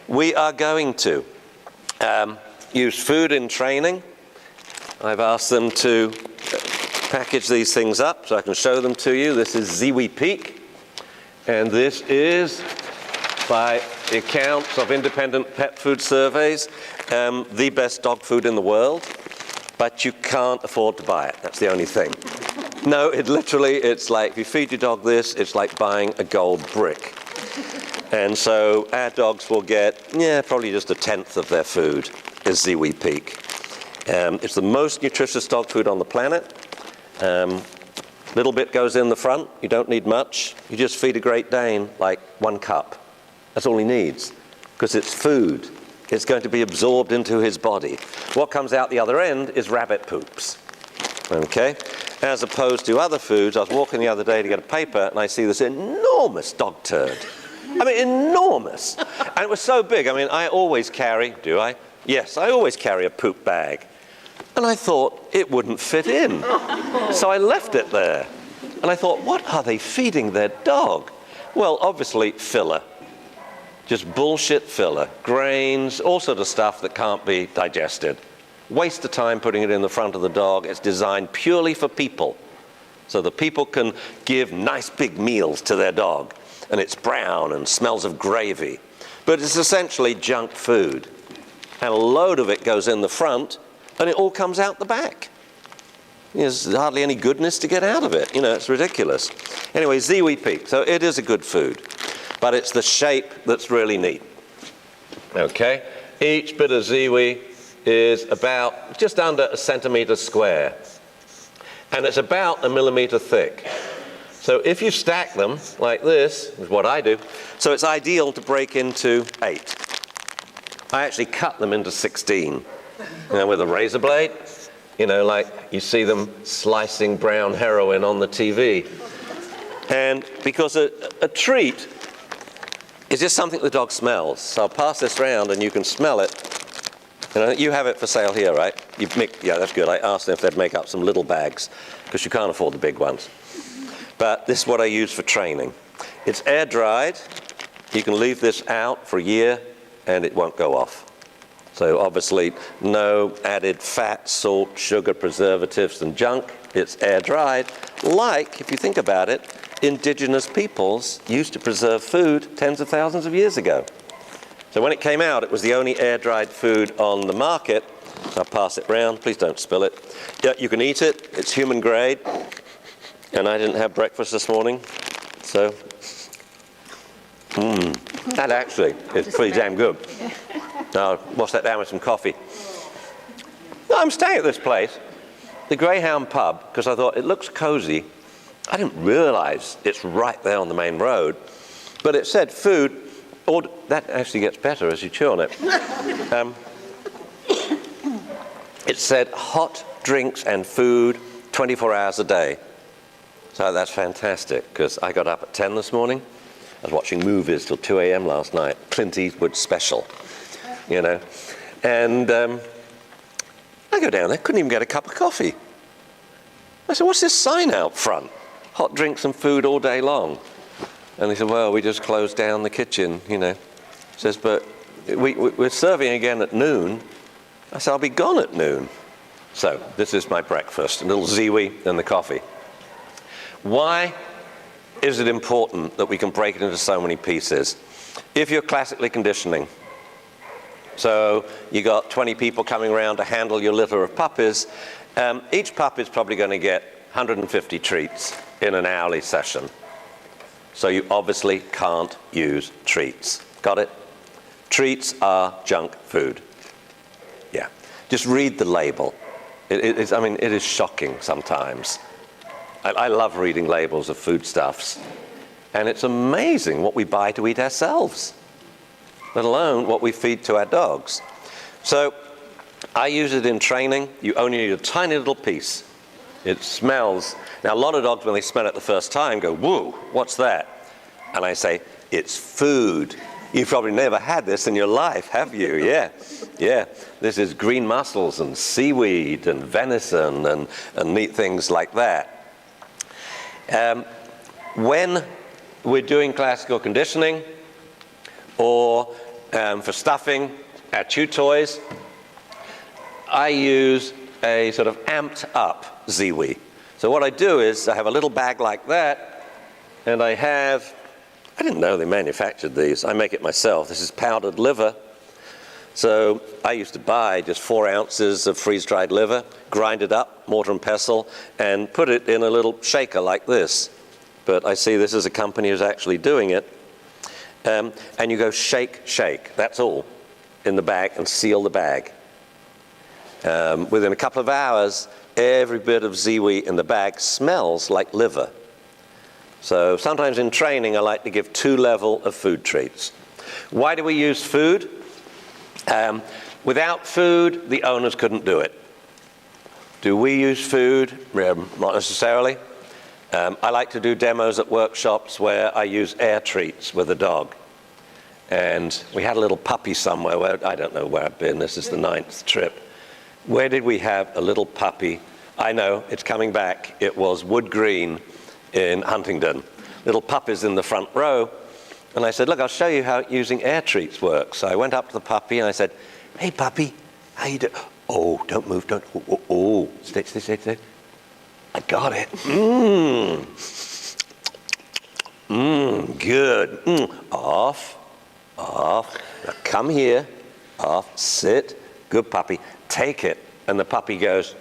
we are going to use food in training. I've asked them to package these things up so I can show them to you. This is Ziwi Peak, and this is, by the accounts of independent pet food surveys, the best dog food in the world, but you can't afford to buy it. That's the only thing. No, it's like, if you feed your dog this, it's like buying a gold brick. And so our dogs will get, probably just 1/10 of their food is Ziwi Peak. It's the most nutritious dog food on the planet. Little bit goes in the front. You don't need much. You just feed a Great Dane like 1 cup. That's all he needs, because it's food. It's going to be absorbed into his body. What comes out the other end is rabbit poops, okay? As opposed to other foods. I was walking the other day to get a paper, and I see this enormous dog turd. I mean, enormous. And it was so big. I mean, I always carry, do I? Yes, I always carry a poop bag. And I thought it wouldn't fit in. So I left it there. And I thought, what are they feeding their dog? Well, obviously, filler. Just bullshit filler. Grains, all sort of stuff that can't be digested. Waste of time putting it in the front of the dog. It's designed purely for people. So the people can give nice big meals to their dog. And it's brown and smells of gravy. But it's essentially junk food. And a load of it goes in the front, and it all comes out the back. There's hardly any goodness to get out of it. It's ridiculous. Anyway, Ziwi Peak. So it is a good food. But it's the shape that's really neat. Okay? Each bit of Ziwi is about just under 1 centimetre square. And it's about 1 millimetre thick. So if you stack them like this, is what I do, so it's ideal to break into 8. I actually cut them into 16, with a razor blade, like you see them slicing brown heroin on the TV. And because a treat is just something the dog smells. So I'll pass this around and you can smell it. You have it for sale here, right? Yeah, that's good. I asked them if they'd make up some little bags, because you can't afford the big ones. But this is what I use for training. It's air dried. You can leave this out for a year and it won't go off. So obviously no added fat, salt, sugar, preservatives and junk. It's air dried. Like, if you think about it, indigenous peoples used to preserve food tens of thousands of years ago. So when it came out, it was the only air dried food on the market. I'll pass it round. Please don't spill it. Yeah, you can eat it. It's human grade. And I didn't have breakfast this morning, so that actually is pretty damn good. Now I'll wash that down with some coffee. No, I'm staying at this place, the Greyhound Pub, because I thought it looks cozy. I didn't realize it's right there on the main road, but it said food. That actually gets better as you chew on it. It said hot drinks and food 24 hours a day. So that's fantastic, because I got up at 10 this morning. I was watching movies till 2 a.m. last night, Clint Eastwood special, And I go down there, couldn't even get a cup of coffee. I said, what's this sign out front? Hot drinks and food all day long. And they said, well, we just closed down the kitchen, Says, but we're serving again at noon. I said, I'll be gone at noon. So this is my breakfast, a little Ziwi and the coffee. Why is it important that we can break it into so many pieces? If you're classically conditioning, so you got 20 people coming around to handle your litter of puppies, each pup is probably going to get 150 treats in an hourly session. So you obviously can't use treats. Got it? Treats are junk food. Yeah. Just read the label. It is shocking sometimes. I love reading labels of foodstuffs. And it's amazing what we buy to eat ourselves, let alone what we feed to our dogs. So I use it in training. You only need a tiny little piece. It smells. Now, a lot of dogs, when they smell it the first time, go, whoa, what's that? And I say, it's food. You've probably never had this in your life, have you? Yeah. This is green mussels and seaweed and venison and neat things like that. When we're doing classical conditioning, or For stuffing our chew toys, I use a sort of amped up ziwi. So what I do is I have a little bag like that, and I didn't know they manufactured these. I make it myself. This is powdered liver. So I used to buy just 4 ounces of freeze-dried liver, grind it up, mortar and pestle, and put it in a little shaker like this. But I see this is a company who's actually doing it. And you go shake, shake. That's all in the bag, and seal the bag. Within a couple of hours, every bit of ziwi in the bag smells like liver. So sometimes in training, I like to give 2 levels of food treats. Why do we use food? Without food, the owners couldn't do it. Do we use food? Not necessarily. I like to do demos at workshops where I use air treats with a dog. And we had a little puppy somewhere where, I don't know where I've been, this is the 9th trip. Where did we have a little puppy? I know, it's coming back. It was Wood Green in Huntingdon. Little puppies in the front row. And I said, look, I'll show you how using air treats works. So I went up to the puppy and I said, hey, puppy, how you doing? Oh, don't move, don't. Oh, stay. I got it. Good. Off. Now come here. Off, sit. Good puppy. Take it. And the puppy goes,